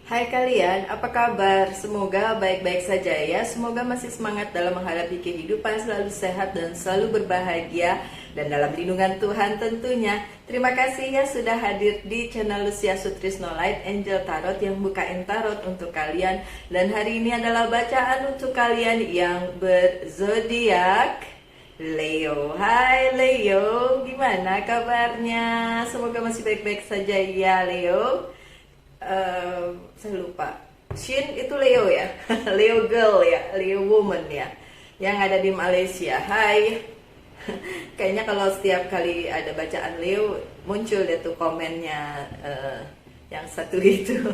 Hai kalian, apa kabar? Semoga baik-baik saja ya. Semoga masih semangat dalam menghadapi kehidupan, selalu sehat dan selalu berbahagia dan dalam lindungan Tuhan tentunya. Terima kasih ya sudah hadir di channel Lucia Sutrisno Light Angel Tarot yang bukain tarot untuk kalian. Dan hari ini adalah bacaan untuk kalian yang berzodiak Leo. Hai Leo, gimana kabarnya? Semoga masih baik-baik saja ya Leo. Saya lupa. Shin itu Leo ya. Leo girl ya, Leo woman ya, yang ada di Malaysia. Hai. Kayaknya kalau setiap kali ada bacaan Leo muncul deh tuh komennya yang satu itu.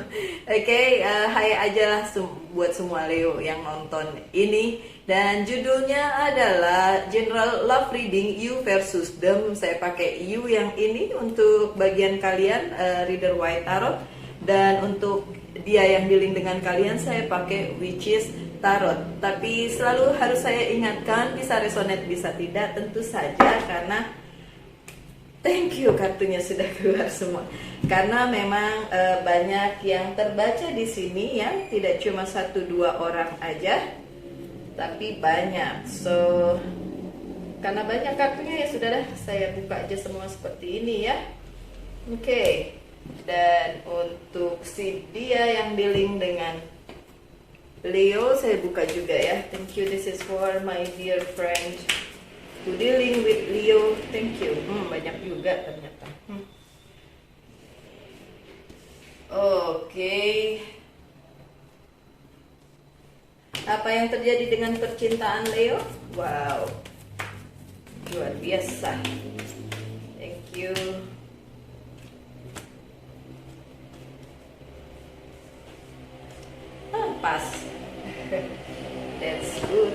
Oke, hai aja lah buat semua Leo yang nonton ini. Dan judulnya adalah General Love Reading You versus Them. Saya pakai You yang ini untuk bagian kalian reader white tarot. Dan untuk dia yang dealing dengan kalian saya pakai Witches Tarot. Tapi selalu harus saya ingatkan, bisa resonate bisa tidak tentu saja, karena thank you kartunya sudah keluar semua. Karena memang banyak yang terbaca di sini ya, tidak cuma 1-2 orang aja, tapi banyak. So karena banyak kartunya ya sudahlah, saya buka aja semua seperti ini ya. Oke. Dan untuk si dia yang dealing dengan Leo saya buka juga ya. Thank you, this is for my dear friend who dealing with Leo. Thank you. Banyak juga ternyata. Oke. Apa yang terjadi dengan percintaan Leo? Wow, luar biasa. Thank you. Pas. That's good.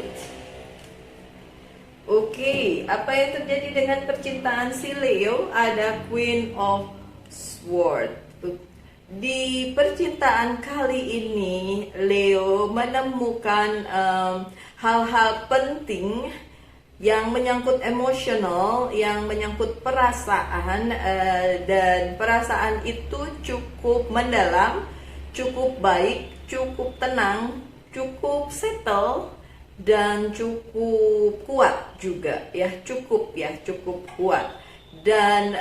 Oke, apa yang terjadi dengan percintaan si Leo? Ada Queen of Swords. Di percintaan kali ini Leo menemukan hal-hal penting yang menyangkut emosional, yang menyangkut perasaan, dan perasaan itu cukup mendalam, cukup baik, cukup tenang, cukup settle, dan cukup kuat juga ya, cukup kuat. Dan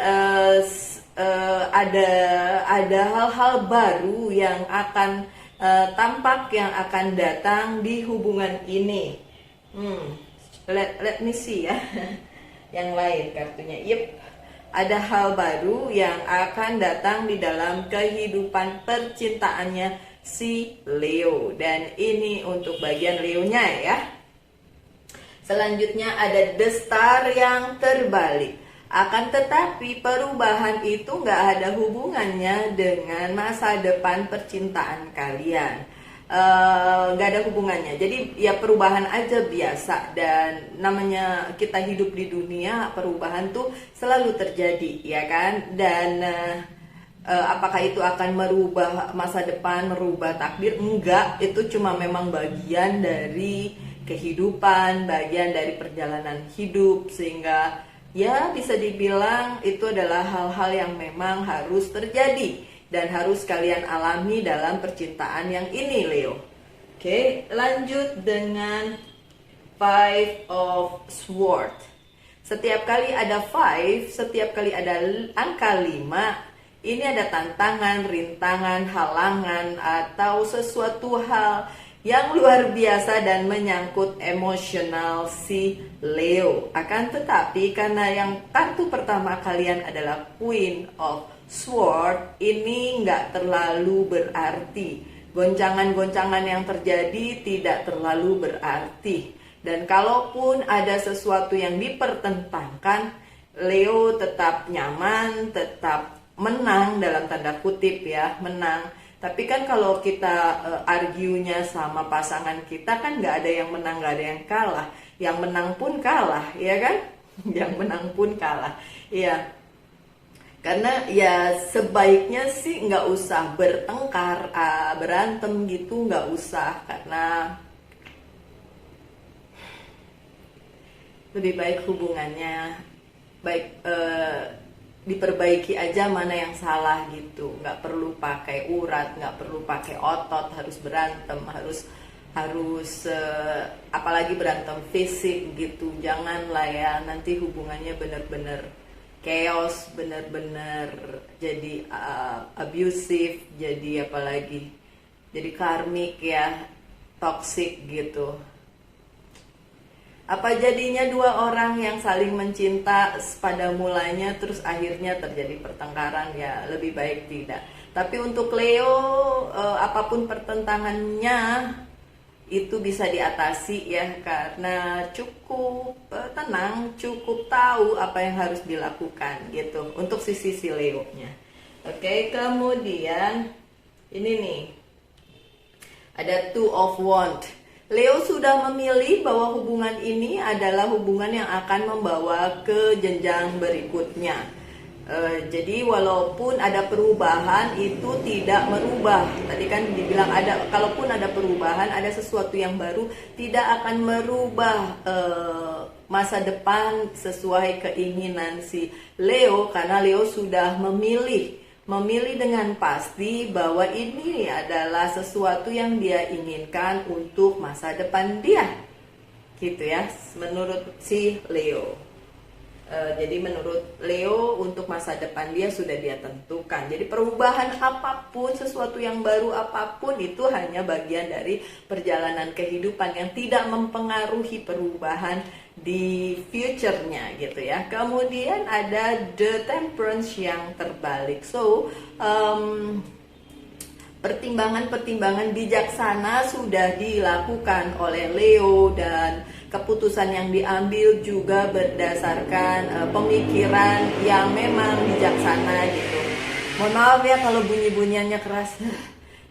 ada hal-hal baru yang akan tampak, yang akan datang di hubungan ini. Let me see ya. Yang lain kartunya. Yep. Ada hal baru yang akan datang di dalam kehidupan percintaannya si Leo. Dan ini untuk bagian Leonya ya. Selanjutnya ada The Star yang terbalik. Akan tetapi perubahan itu nggak ada hubungannya dengan masa depan percintaan kalian. Nggak ada hubungannya. Jadi ya perubahan aja biasa. Dan namanya kita hidup di dunia, perubahan tuh selalu terjadi ya kan. Dan apakah itu akan merubah masa depan, merubah takdir? Enggak, itu cuma memang bagian dari kehidupan, bagian dari perjalanan hidup. Sehingga ya bisa dibilang itu adalah hal-hal yang memang harus terjadi dan harus kalian alami dalam percintaan yang ini Leo. Oke, lanjut dengan Five of Swords. Setiap kali ada 5, setiap kali ada angka 5, ini ada tantangan, rintangan, halangan, atau sesuatu hal yang luar biasa dan menyangkut emosional si Leo. Akan tetapi karena yang kartu pertama kalian adalah Queen of Swords, ini nggak terlalu berarti. Goncangan-goncangan yang terjadi tidak terlalu berarti. Dan kalaupun ada sesuatu yang dipertentangkan, Leo tetap nyaman, tetap menang dalam tanda kutip ya, menang. Tapi kan kalau kita argue-nya sama pasangan kita kan nggak ada yang menang, nggak ada yang kalah. Yang menang pun kalah, ya kan? Yang menang pun kalah, ya. Karena ya sebaiknya sih nggak usah bertengkar, berantem gitu nggak usah, karena lebih baik hubungannya baik diperbaiki aja mana yang salah gitu, nggak perlu pakai urat, nggak perlu pakai otot harus berantem, harus apalagi berantem fisik gitu. Janganlah ya, nanti hubungannya bener-bener chaos, bener-bener jadi abusive, jadi apalagi jadi karmik ya, toxic gitu. Apa jadinya dua orang yang saling mencinta pada mulanya terus akhirnya terjadi pertengkaran? Ya lebih baik tidak. Tapi untuk Leo, apapun pertentangannya itu bisa diatasi ya, karena cukup tenang, cukup tahu apa yang harus dilakukan gitu untuk si Leo-nya. Oke, kemudian ini nih ada Two of Wands. Leo sudah memilih bahwa hubungan ini adalah hubungan yang akan membawa ke jenjang berikutnya. Jadi walaupun ada perubahan itu tidak merubah. Tadi kan dibilang ada, kalaupun ada perubahan, ada sesuatu yang baru, tidak akan merubah masa depan sesuai keinginan si Leo, karena Leo sudah memilih dengan pasti bahwa ini adalah sesuatu yang dia inginkan untuk masa depan dia, gitu ya, menurut si Leo. Jadi menurut Leo untuk masa depan dia sudah dia tentukan. Jadi perubahan apapun, sesuatu yang baru apapun itu hanya bagian dari perjalanan kehidupan yang tidak mempengaruhi perubahan di future-nya gitu ya. Kemudian ada The Temperance yang terbalik. So pertimbangan-pertimbangan bijaksana sudah dilakukan oleh Leo, dan keputusan yang diambil juga berdasarkan pemikiran yang memang bijaksana gitu. Mohon maaf ya kalau bunyi-bunyiannya keras.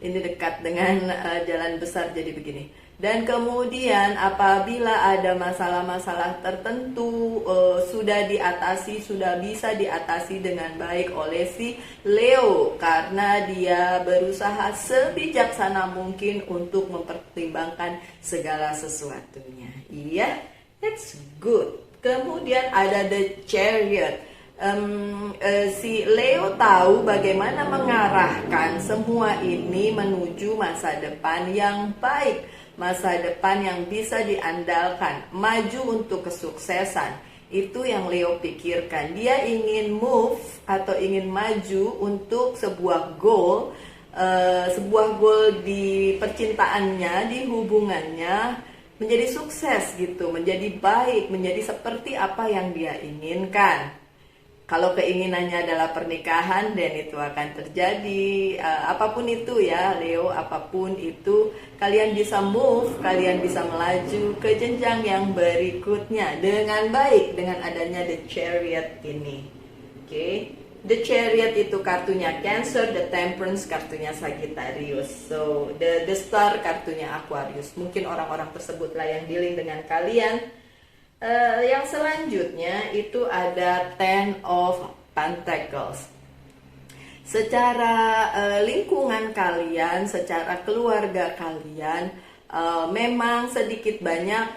Ini dekat dengan jalan besar jadi begini. Dan kemudian apabila ada masalah-masalah tertentu sudah diatasi, sudah bisa diatasi dengan baik oleh si Leo, karena dia berusaha sebijaksana mungkin untuk mempertimbangkan segala sesuatunya. Iya, that's good. Kemudian ada The Chariot. Si Leo tahu bagaimana mengarahkan semua ini menuju masa depan yang baik, masa depan yang bisa diandalkan, maju untuk kesuksesan. Itu yang Leo pikirkan. Dia ingin move atau ingin maju untuk sebuah goal, di percintaannya, di hubungannya menjadi sukses gitu, menjadi baik, menjadi seperti apa yang dia inginkan. Kalau keinginannya adalah pernikahan, dan itu akan terjadi. Apapun itu ya Leo, apapun itu, kalian bisa move, kalian bisa melaju ke jenjang yang berikutnya dengan baik dengan adanya The Chariot ini. Oke. The Chariot itu kartunya Cancer, The Temperance kartunya Sagittarius. So the Star kartunya Aquarius. Mungkin orang-orang tersebutlah yang dealing dengan kalian. Yang selanjutnya itu ada Ten of Pentacles. Secara lingkungan kalian, secara keluarga kalian, memang sedikit banyak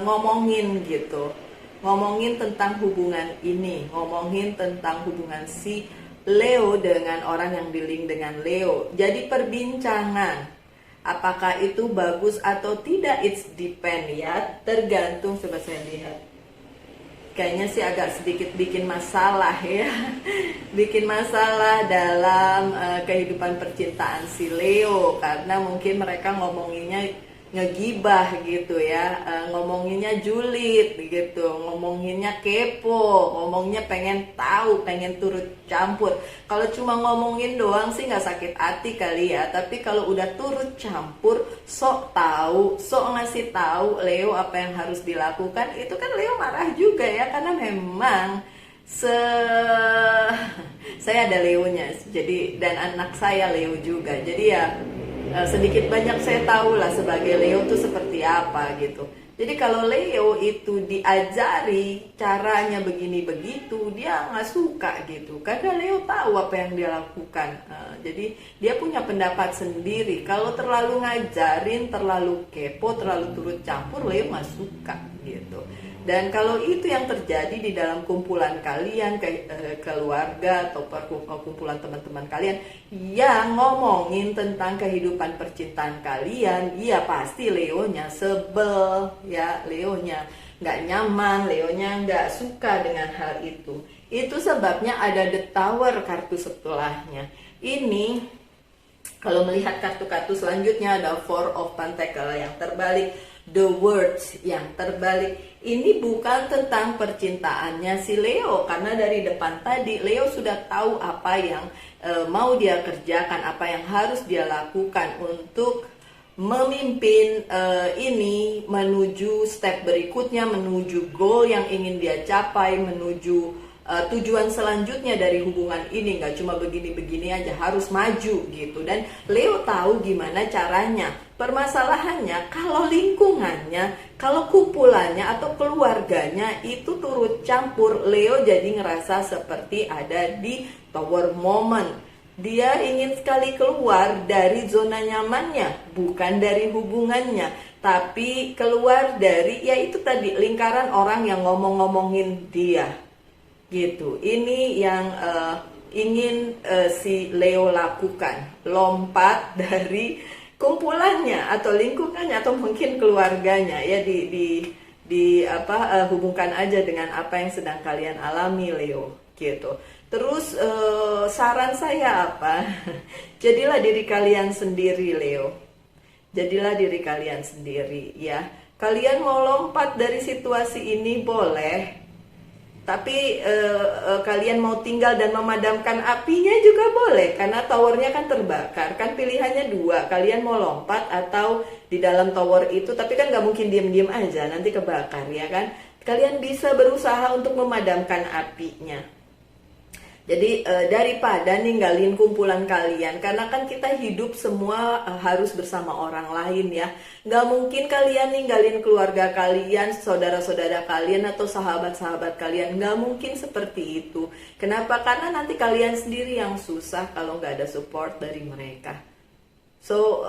ngomongin gitu, ngomongin tentang hubungan ini, ngomongin tentang hubungan si Leo dengan orang yang dealing dengan Leo. Jadi perbincangan apakah itu bagus atau tidak, it's depend ya, tergantung. Coba saya lihat, kayaknya sih agak sedikit bikin masalah ya, bikin masalah dalam kehidupan percintaan si Leo, karena mungkin mereka ngomonginnya ngegibah gitu ya, ngomonginnya julid gitu, ngomonginnya kepo, ngomongnya pengen tahu, pengen turut campur. Kalau cuma ngomongin doang sih nggak sakit hati kali ya, tapi kalau udah turut campur, sok tahu, sok ngasih tahu Leo apa yang harus dilakukan, itu kan Leo marah juga ya, karena memang saya ada Leonya, jadi, dan anak saya Leo juga, jadi ya sedikit banyak saya tahu lah sebagai Leo tuh seperti apa gitu. Jadi kalau Leo itu diajari caranya begini begitu, dia nggak suka gitu, karena Leo tahu apa yang dia lakukan. Jadi dia punya pendapat sendiri. Kalau terlalu ngajarin, terlalu kepo, terlalu turut campur, Leo nggak suka gitu. Dan kalau itu yang terjadi di dalam kumpulan kalian, keluarga atau kumpulan teman-teman kalian yang ngomongin tentang kehidupan percintaan kalian, ya pasti Leonya sebel, ya Leonya nggak nyaman, Leonya nggak suka dengan hal itu. Itu sebabnya ada the tower kartu setelahnya. Ini kalau melihat kartu-kartu selanjutnya ada Four of Pentacle yang terbalik, The Words yang terbalik. Ini bukan tentang percintaannya si Leo, karena dari depan tadi Leo sudah tahu apa yang mau dia kerjakan, apa yang harus dia lakukan untuk memimpin ini menuju step berikutnya, menuju goal yang ingin dia capai, menuju tujuan selanjutnya dari hubungan ini. Nggak cuma begini-begini aja, harus maju gitu. Dan Leo tahu gimana caranya. Permasalahannya kalau lingkungannya, kalau kumpulannya atau keluarganya itu turut campur, Leo jadi ngerasa seperti ada di tower moment. Dia ingin sekali keluar dari zona nyamannya, bukan dari hubungannya, tapi keluar dari, ya itu tadi, lingkaran orang yang ngomong-ngomongin dia gitu. Ini yang ingin si Leo lakukan, lompat dari kumpulannya atau lingkungannya atau mungkin keluarganya, ya hubungkan aja dengan apa yang sedang kalian alami, Leo gitu. Terus saran saya apa? Jadilah diri kalian sendiri, Leo. Jadilah diri kalian sendiri, ya. Kalian mau lompat dari situasi ini boleh, tapi kalian mau tinggal dan memadamkan apinya juga boleh, karena towernya kan terbakar. Kan pilihannya dua, kalian mau lompat atau di dalam tower itu, tapi kan gak mungkin diem-diem aja, nanti kebakar, ya kan. Kalian bisa berusaha untuk memadamkan apinya. Jadi daripada ninggalin kumpulan kalian, karena kan kita hidup semua harus bersama orang lain, ya. Gak mungkin kalian ninggalin keluarga kalian, saudara-saudara kalian atau sahabat-sahabat kalian. Gak mungkin seperti itu. Kenapa? Karena nanti kalian sendiri yang susah kalau gak ada support dari mereka. So,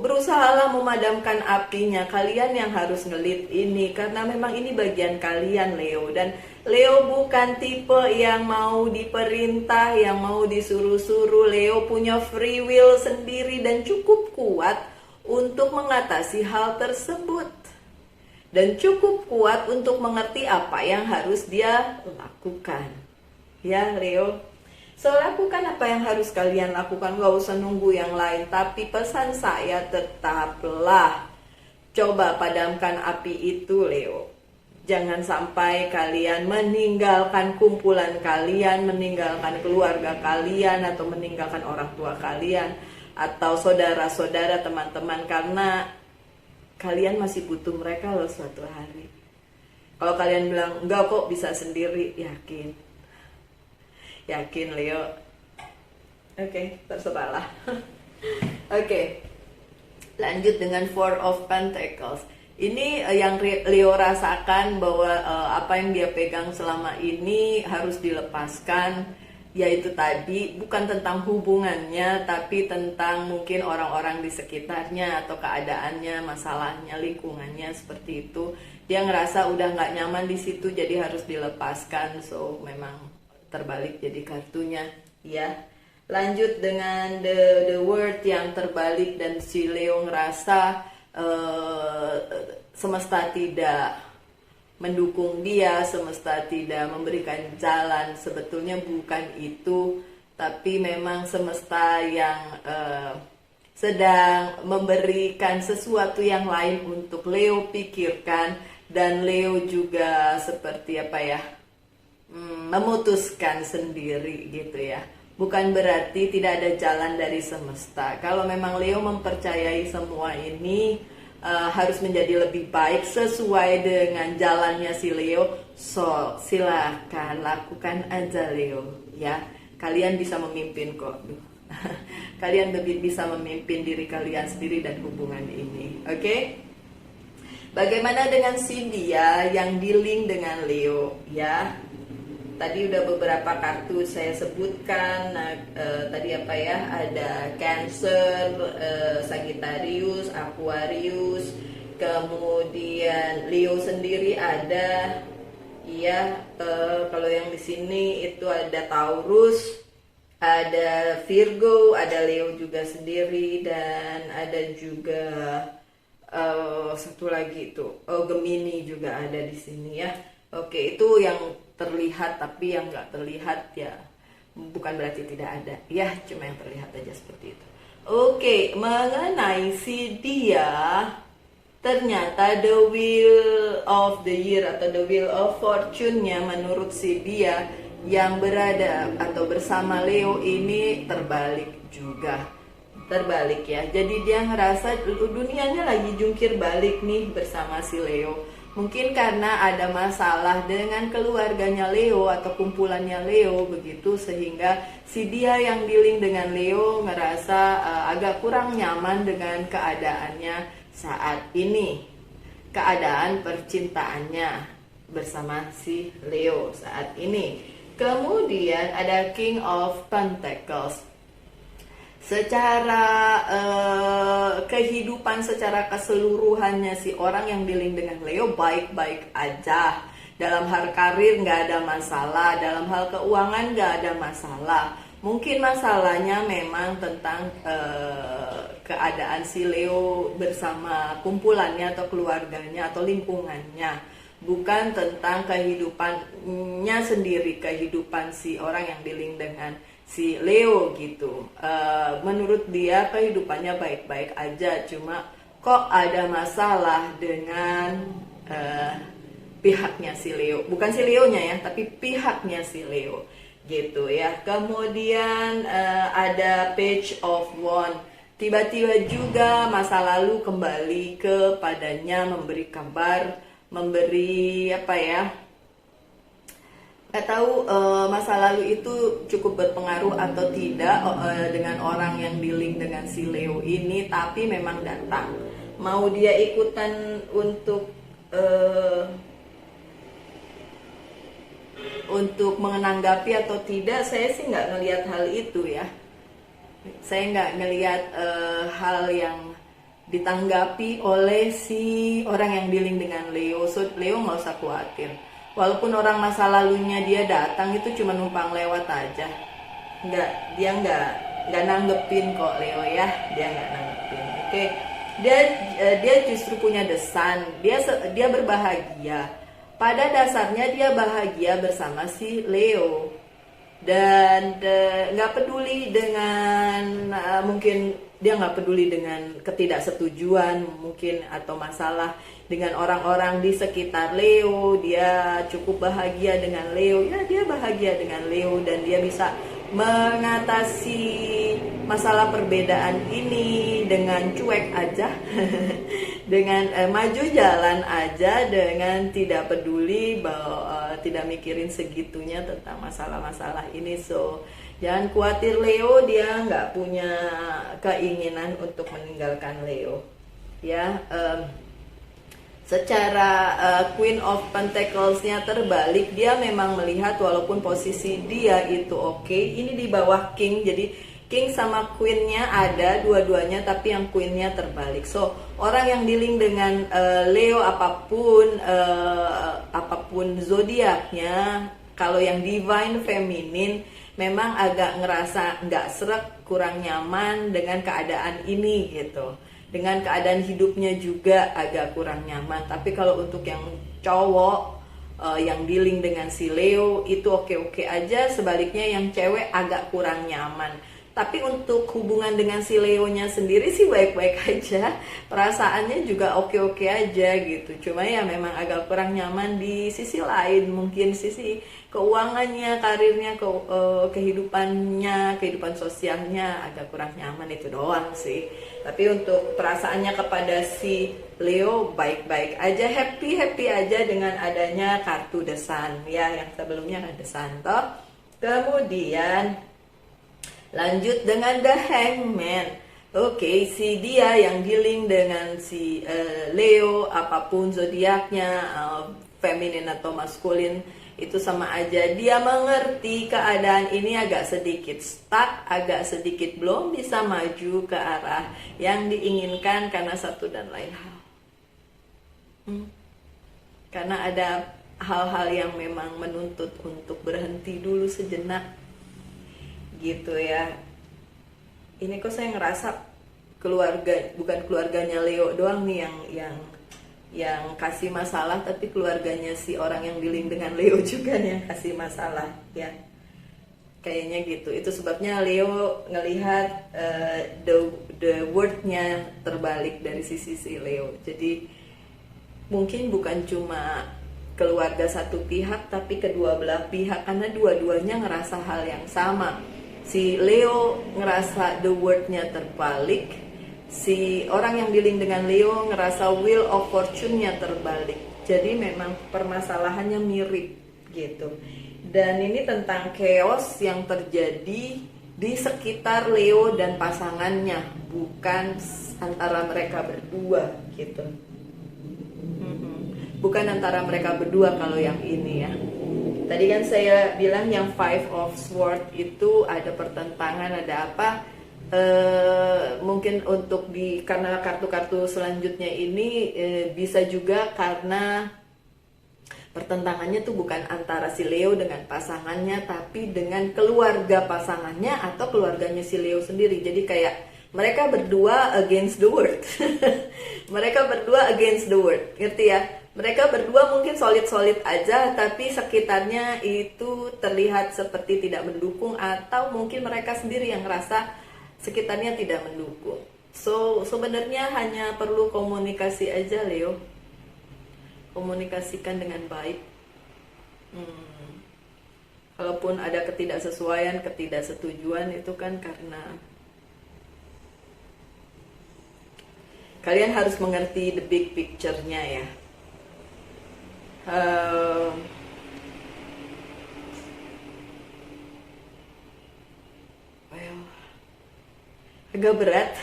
berusahalah memadamkan apinya. Kalian yang harus ngelit ini, karena memang ini bagian kalian, Leo. Dan Leo bukan tipe yang mau diperintah, yang mau disuruh-suruh. Leo punya free will sendiri dan cukup kuat untuk mengatasi hal tersebut. Dan cukup kuat untuk mengerti apa yang harus dia lakukan. Ya, Leo. So, lakukan apa yang harus kalian lakukan, gak usah nunggu yang lain. Tapi pesan saya tetaplah coba padamkan api itu, Leo. Jangan sampai kalian meninggalkan kumpulan kalian, meninggalkan keluarga kalian, atau meninggalkan orang tua kalian, atau saudara-saudara, teman-teman, karena kalian masih butuh mereka loh suatu hari. Kalau kalian bilang, enggak kok bisa sendiri, yakin Leo. Oke, terserahlah. Oke, lanjut dengan Four of Pentacles. Ini yang Leo rasakan bahwa apa yang dia pegang selama ini harus dilepaskan, yaitu tadi bukan tentang hubungannya, tapi tentang mungkin orang-orang di sekitarnya atau keadaannya, masalahnya, lingkungannya, seperti itu. Dia ngerasa udah nggak nyaman di situ, jadi harus dilepaskan. So, memang terbalik jadi kartunya, ya. Lanjut dengan the word yang terbalik, dan si Leo ngerasa semesta tidak mendukung dia, semesta tidak memberikan jalan. Sebetulnya bukan itu, tapi memang semesta yang sedang memberikan sesuatu yang lain untuk Leo pikirkan. Dan Leo juga seperti memutuskan sendiri gitu, ya. Bukan berarti tidak ada jalan dari semesta. Kalau memang Leo mempercayai semua ini harus menjadi lebih baik sesuai dengan jalannya si Leo, so silakan lakukan aja, Leo, ya. Kalian bisa memimpin kok. Kalian lebih bisa memimpin diri kalian sendiri dan hubungan ini, oke? Bagaimana dengan Cynthia yang dealing dengan Leo, ya? Tadi udah beberapa kartu saya sebutkan. Tadi ada Cancer, Sagittarius, Aquarius, Kemudian Leo sendiri ada, iya, kalau yang di sini itu ada Taurus, ada Virgo, ada Leo juga sendiri, dan ada juga satu lagi itu Gemini juga ada di sini ya. Oke, itu yang terlihat, tapi yang nggak terlihat ya bukan berarti tidak ada ya, cuma yang terlihat aja seperti itu. Oke, mengenai si dia, ternyata the wheel of the year atau the wheel of fortune-nya menurut si dia yang berada atau bersama Leo ini terbalik juga. Terbalik ya. Jadi dia ngerasa dunianya lagi jungkir balik nih bersama si Leo. Mungkin karena ada masalah dengan keluarganya Leo atau kumpulannya Leo begitu, sehingga si dia yang dealing dengan Leo ngerasa agak kurang nyaman dengan keadaannya saat ini. Keadaan percintaannya bersama si Leo saat ini. Kemudian ada King of Pentacles. Secara kehidupan secara keseluruhannya si orang yang dealing dengan Leo baik-baik aja. Dalam hal karir nggak ada masalah, dalam hal keuangan nggak ada masalah. Mungkin masalahnya memang tentang keadaan si Leo bersama kumpulannya atau keluarganya atau lingkungannya. Bukan tentang kehidupannya sendiri, kehidupan si orang yang dealing dengan si Leo gitu. Menurut dia kehidupannya baik-baik aja, cuma kok ada masalah dengan pihaknya si Leo. Bukan si Leonya ya, tapi pihaknya si Leo gitu ya. Kemudian ada Page of Wands. Tiba-tiba juga masa lalu kembali kepadanya, memberi kabar, memberi apa ya, nggak tahu masa lalu itu cukup berpengaruh atau tidak dengan orang yang dealing dengan si Leo ini, tapi memang datang. Mau dia ikutan untuk menanggapi atau tidak, saya sih nggak ngelihat hal itu ya. Saya nggak ngelihat hal yang ditanggapi oleh si orang yang dealing dengan Leo. So Leo nggak usah khawatir. Walaupun orang masa lalunya dia datang itu cuma numpang lewat aja. Dia nggak nanggepin kok Leo ya. Dia nggak nanggepin. Oke. Dia justru punya desan. Dia berbahagia. Pada dasarnya dia bahagia bersama si Leo. Dan nggak peduli dengan mungkin dia nggak peduli dengan ketidaksetujuan mungkin atau masalah dengan orang-orang di sekitar Leo. Dia cukup bahagia dengan Leo ya, dia bahagia dengan Leo dan dia bisa mengatasi masalah perbedaan ini dengan cuek aja dengan maju jalan aja, dengan tidak peduli bahwa tidak mikirin segitunya tentang masalah-masalah ini. So jangan khawatir Leo, dia nggak punya keinginan untuk meninggalkan Leo ya. Secara Queen of Pentacles-nya terbalik, dia memang melihat walaupun posisi dia itu oke, ini di bawah King, jadi King sama Queen-nya ada dua-duanya, tapi yang Queen-nya terbalik. So orang yang dealing dengan Leo apapun zodiaknya, kalau yang divine feminine memang agak ngerasa nggak srek, kurang nyaman dengan keadaan ini gitu. Dengan keadaan hidupnya juga agak kurang nyaman. Tapi kalau untuk yang cowok yang dealing dengan si Leo itu oke-oke aja. Sebaliknya yang cewek agak kurang nyaman. Tapi untuk hubungan dengan si Leonya sendiri sih baik-baik aja. Perasaannya juga oke-oke aja gitu. Cuma ya memang agak kurang nyaman di sisi lain. Mungkin sisi keuangannya, karirnya, kehidupannya, kehidupan sosialnya agak kurang nyaman, itu doang sih. Tapi untuk perasaannya kepada si Leo baik-baik aja, happy aja dengan adanya kartu The Sun ya, yang sebelumnya ada The Sun toh. Kemudian lanjut dengan The Hangman. Oke, si dia yang dealing dengan si Leo, apapun zodiaknya, feminin atau maskulin, itu sama aja. Dia mengerti keadaan ini agak sedikit stuck, agak sedikit belum bisa maju ke arah yang diinginkan karena satu dan lain hal. Hmm. Karena ada hal-hal yang memang menuntut untuk berhenti dulu sejenak gitu ya. Ini kok saya ngerasa keluarga, bukan keluarganya Leo doang nih yang kasih masalah, tapi keluarganya si orang yang dealing dengan Leo juga nih yang kasih masalah ya. Kayaknya gitu. Itu sebabnya Leo ngelihat the wordnya terbalik dari sisi si Leo. Jadi mungkin bukan cuma keluarga satu pihak, tapi kedua belah pihak, karena dua-duanya ngerasa hal yang sama. Si Leo ngerasa the wordnya terbalik, si orang yang dealing dengan Leo ngerasa wheel of fortune-nya terbalik. Jadi memang permasalahannya mirip gitu. Dan ini tentang chaos yang terjadi di sekitar Leo dan pasangannya, bukan antara mereka berdua gitu. Bukan antara mereka berdua kalau yang ini ya. Tadi kan saya bilang yang Five of Swords itu ada pertentangan, ada apa? Mungkin untuk karena kartu-kartu selanjutnya ini bisa juga karena pertentangannya tuh bukan antara si Leo dengan pasangannya, tapi dengan keluarga pasangannya atau keluarganya si Leo sendiri. Jadi kayak mereka berdua against the world. Mereka berdua against the world, ngerti ya? Mereka berdua mungkin solid-solid aja, tapi sekitarnya itu terlihat seperti tidak mendukung, atau mungkin mereka sendiri yang ngerasa sekitarnya tidak mendukung. So sebenarnya hanya perlu komunikasi aja, Leo. Komunikasikan dengan baik. Kalaupun ada ketidaksesuaian, ketidaksetujuan, itu kan karena kalian harus mengerti the big picture-nya ya. Agak berat.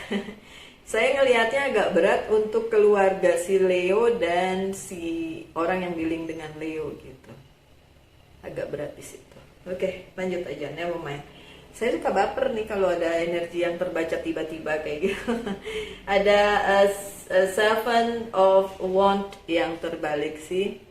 Saya ngelihatnya agak berat untuk keluarga si Leo dan si orang yang dealing dengan Leo gitu. Agak berat di situ. Oke, lanjut aja. Never mind. Saya suka baper nih kalau ada energi yang terbaca tiba-tiba kayak gitu. Ada Seven of Wands yang terbalik sih.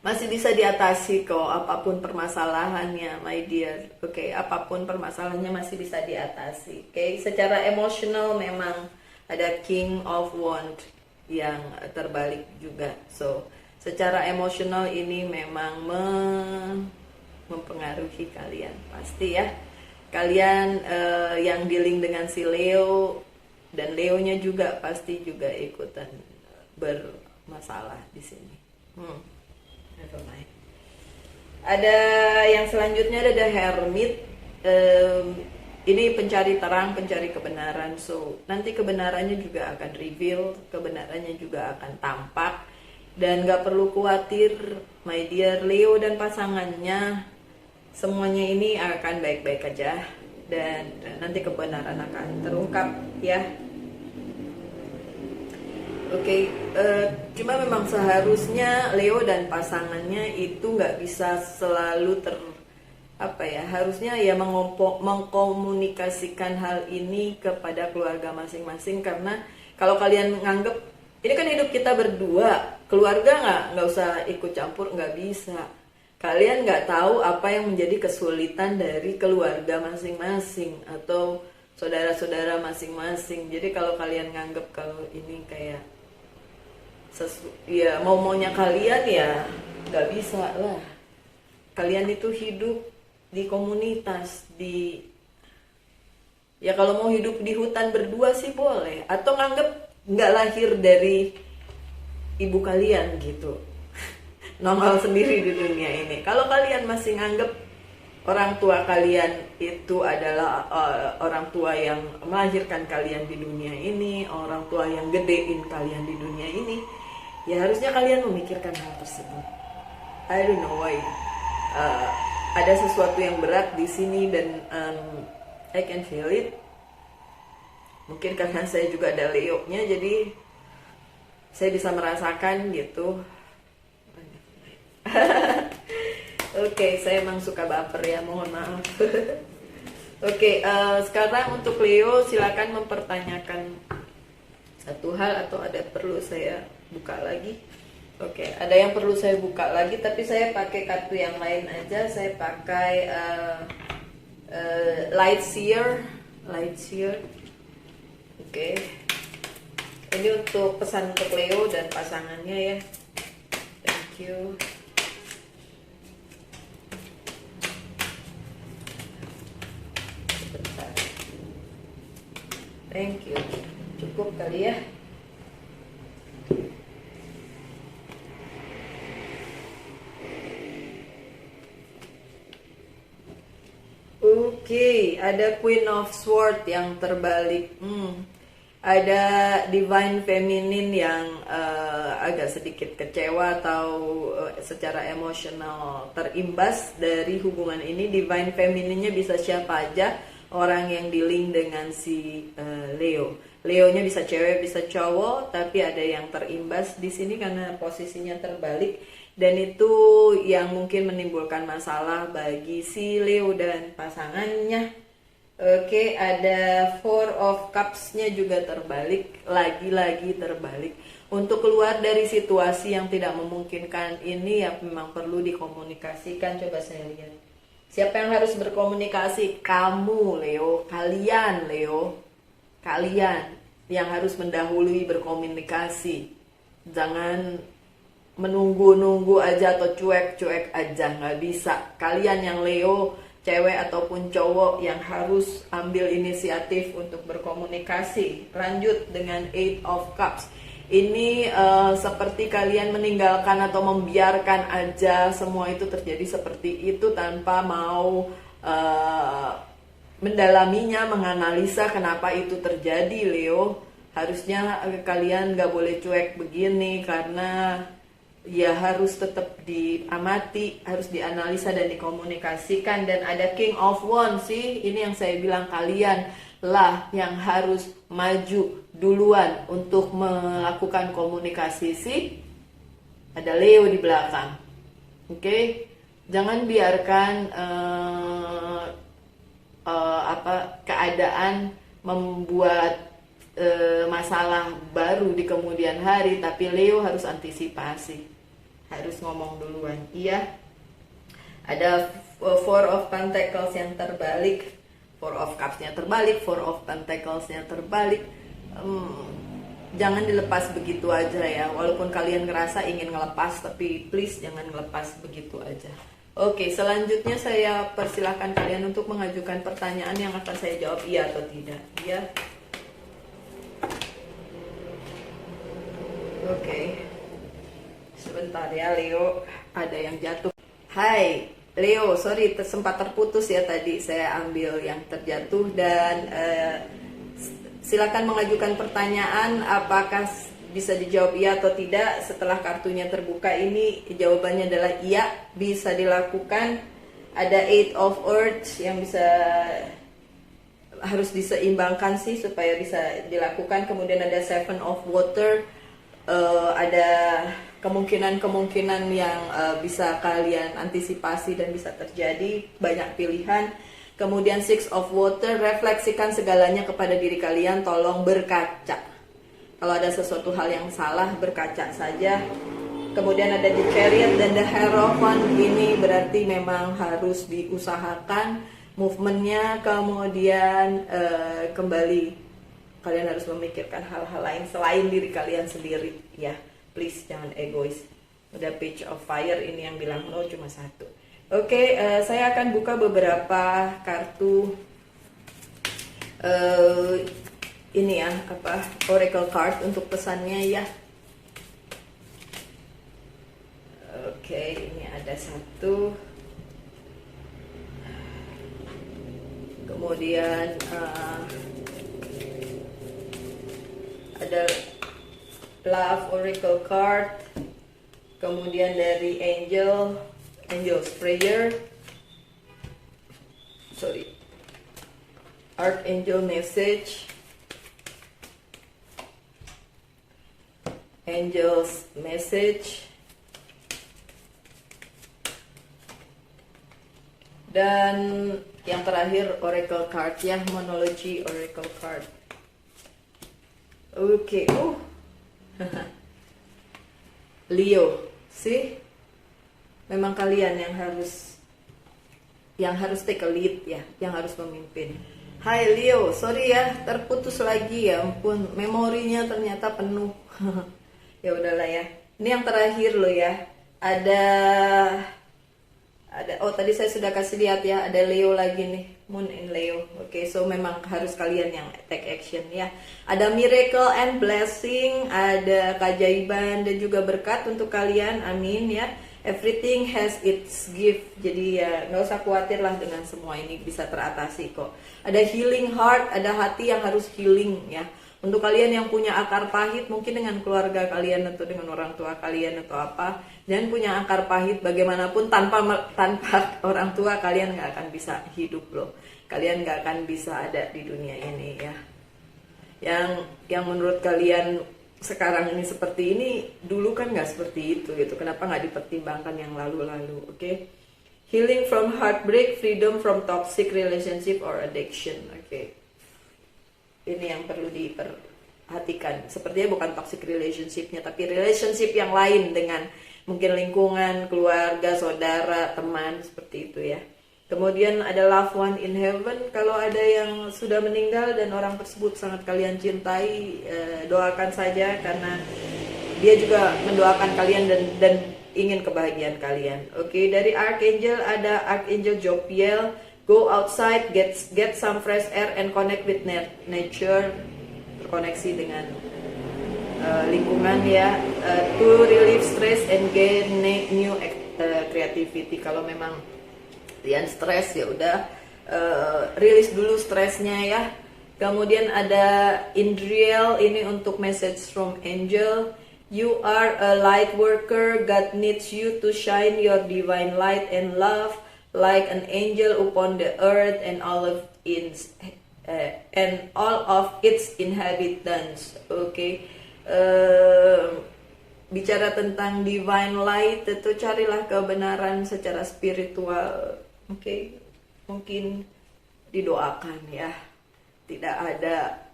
Masih bisa diatasi kok apapun permasalahannya, my dear. Oke, apapun permasalahannya masih bisa diatasi. Oke, secara emosional memang ada King of Wands yang terbalik juga. So, secara emosional ini memang mempengaruhi kalian pasti ya. Kalian yang dealing dengan si Leo dan Leonya juga pasti juga ikutan bermasalah di sini. Ada yang selanjutnya, ada The Hermit. Ini pencari terang, pencari kebenaran. So nanti kebenarannya juga akan reveal, kebenarannya juga akan tampak. Dan gak perlu khawatir, my dear Leo dan pasangannya, semuanya ini akan baik-baik aja. Dan nanti kebenaran akan terungkap ya. Oke, cuma memang seharusnya Leo dan pasangannya itu nggak bisa selalu harusnya ya mengkomunikasikan hal ini kepada keluarga masing-masing, karena kalau kalian nganggep ini kan hidup kita berdua, keluarga nggak usah ikut campur, nggak bisa. Kalian nggak tahu apa yang menjadi kesulitan dari keluarga masing-masing atau saudara-saudara masing-masing. Jadi kalau kalian nganggep kalau ini kayak ya maunya kalian, ya nggak bisa lah. Kalian itu hidup di komunitas, ya kalau mau hidup di hutan berdua sih boleh, atau nganggep nggak lahir dari ibu kalian gitu. Normal sendiri di dunia ini. Kalau kalian masih nganggep orang tua kalian itu adalah orang tua yang melahirkan kalian di dunia ini, orang tua yang gedein kalian di dunia ini, ya harusnya kalian memikirkan hal tersebut. I don't know why. Ada sesuatu yang berat di sini dan I can feel it. Mungkin karena saya juga ada Leo-nya, jadi saya bisa merasakan gitu. Oke, saya emang suka baper ya, mohon maaf. Oke, sekarang untuk Leo silakan mempertanyakan satu hal atau ada perlu saya buka lagi. Oke, ada yang perlu saya buka lagi, tapi saya pakai kartu yang lain aja. Saya pakai light seer. Oke, ini untuk pesan untuk Leo dan pasangannya ya. Thank you. Sebentar. Thank you. Cukup kali ya. Oke, ada Queen of Swords yang terbalik. Ada Divine Feminine yang agak sedikit kecewa atau secara emosional terimbas dari hubungan ini. Divine Feminine-nya bisa siapa aja, orang yang dealing dengan si Leo. Leonya bisa cewek, bisa cowok, tapi ada yang terimbas di sini karena posisinya terbalik. Dan itu yang mungkin menimbulkan masalah bagi si Leo dan pasangannya. Oke, ada Four of Cups-nya juga terbalik, lagi-lagi terbalik. Untuk keluar dari situasi yang tidak memungkinkan ini ya memang perlu dikomunikasikan. Coba saya lihat. Siapa yang harus berkomunikasi? Kamu, Leo. Kalian, Leo. Kalian yang harus mendahului berkomunikasi. Jangan menunggu-nunggu aja atau cuek-cuek aja, nggak bisa. Kalian yang Leo, cewek ataupun cowok yang harus ambil inisiatif untuk berkomunikasi. Lanjut dengan Eight of Cups. Ini seperti kalian meninggalkan atau membiarkan aja semua itu terjadi seperti itu tanpa mau mendalaminya, menganalisa kenapa itu terjadi, Leo. Harusnya kalian nggak boleh cuek begini karena ya harus tetap diamati, harus dianalisa dan dikomunikasikan. Dan ada King of Wands sih, ini yang saya bilang, kalian lah yang harus maju duluan untuk melakukan komunikasi sih. Ada Leo di belakang. Oke, jangan biarkan keadaan membuat masalah baru di kemudian hari, tapi Leo harus antisipasi. Harus ngomong duluan. Iya. Ada Four of Pentacles yang terbalik, Four of Cups-nya terbalik, Four of Pentacles-nya terbalik. Jangan dilepas begitu aja ya. Walaupun kalian ngerasa ingin ngelepas, tapi please jangan ngelepas begitu aja. Oke, selanjutnya saya persilahkan kalian untuk mengajukan pertanyaan yang akan saya jawab iya atau tidak. Iya. Oke. Sebentar ya Leo, ada yang jatuh. Hai Leo, sorry sempat terputus ya tadi, saya ambil yang terjatuh. Dan silakan mengajukan pertanyaan, apakah bisa dijawab iya atau tidak. Setelah kartunya terbuka ini jawabannya adalah iya, bisa dilakukan. Ada Eight of Earth yang harus diseimbangkan sih supaya bisa dilakukan. Kemudian ada Seven of Water. Ada kemungkinan-kemungkinan yang bisa kalian antisipasi dan bisa terjadi, banyak pilihan. Kemudian Six of Water, refleksikan segalanya kepada diri kalian, tolong berkaca. Kalau ada sesuatu hal yang salah, berkaca saja. Kemudian ada The Chariot dan The Hierophant, ini berarti memang harus diusahakan movementnya. Kemudian kembali kalian harus memikirkan hal-hal lain selain diri kalian sendiri ya. Please jangan egois. Udah Page of Fire, ini yang bilang no cuma satu. Oke, saya akan buka beberapa kartu ini ya, Oracle card untuk pesannya ya. Oke, ini ada satu. Kemudian ada Love Oracle card. Kemudian dari Angel's Prayer. Archangel Message. Angel's Message. Dan yang terakhir Oracle card ya, Monology Oracle card. Oke, Leo, sih memang kalian yang harus take a lead ya, yang harus memimpin. Hai Leo, sorry ya terputus lagi, ya ampun, memorinya ternyata penuh. Ya udahlah ya. Ini yang terakhir loh ya. Ada oh tadi saya sudah kasih lihat ya, ada Leo lagi nih, Moon in Leo. Oke, so memang harus kalian yang take action ya. Ada miracle and blessing, ada keajaiban dan juga berkat untuk kalian. Amin ya. Everything has its gift. Jadi ya nggak usah khawatir lah, dengan semua ini bisa teratasi kok. Ada healing heart, ada hati yang harus healing ya. Untuk kalian yang punya akar pahit mungkin dengan keluarga kalian atau dengan orang tua kalian atau apa, jangan punya akar pahit bagaimanapun, tanpa orang tua kalian nggak akan bisa hidup loh. Kalian nggak akan bisa ada di dunia ini ya. Yang menurut kalian sekarang ini seperti ini, dulu kan nggak seperti itu gitu. Kenapa nggak dipertimbangkan yang lalu-lalu? Oke. Healing from heartbreak, freedom from toxic relationship or addiction. Oke. Ini yang perlu diperhatikan. Sepertinya bukan toxic relationshipnya, tapi relationship yang lain dengan mungkin lingkungan, keluarga, saudara, teman, seperti itu ya. Kemudian ada loved one in heaven. Kalau ada yang sudah meninggal dan orang tersebut sangat kalian cintai, doakan saja, karena dia juga mendoakan kalian dan ingin kebahagiaan kalian. Oke, dari Archangel ada Archangel Jophiel. Go outside, get some fresh air and connect with nature. Terkoneksi dengan lingkungan ya. To relieve stress and gain new creativity. Kalau memang kalian stres ya udah rilis dulu stresnya ya. Kemudian ada Indriel, ini untuk message from angel. You are a light worker. God needs you to shine your divine light and love like an angel upon the earth and all of its inhabitants. Oke. Bicara tentang divine light, itu carilah kebenaran secara spiritual. Oke. Mungkin didoakan ya. Tidak ada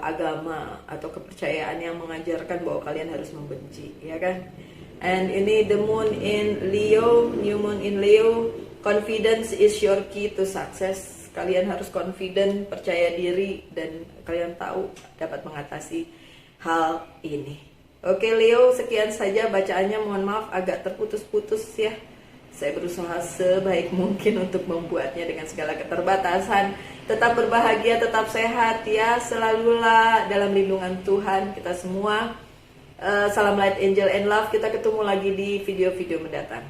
agama atau kepercayaan yang mengajarkan bahwa kalian harus membenci, ya kan? And ini the moon in Leo, new moon in Leo. Confidence is your key to success. Kalian harus confident, percaya diri, dan kalian tahu dapat mengatasi hal ini. Oke Leo, sekian saja bacaannya. Mohon maaf agak terputus-putus ya. Saya berusaha sebaik mungkin untuk membuatnya dengan segala keterbatasan. Tetap berbahagia, tetap sehat ya. Selalulah dalam lindungan Tuhan kita semua. Salam light, angel and love. Kita ketemu lagi di video-video mendatang.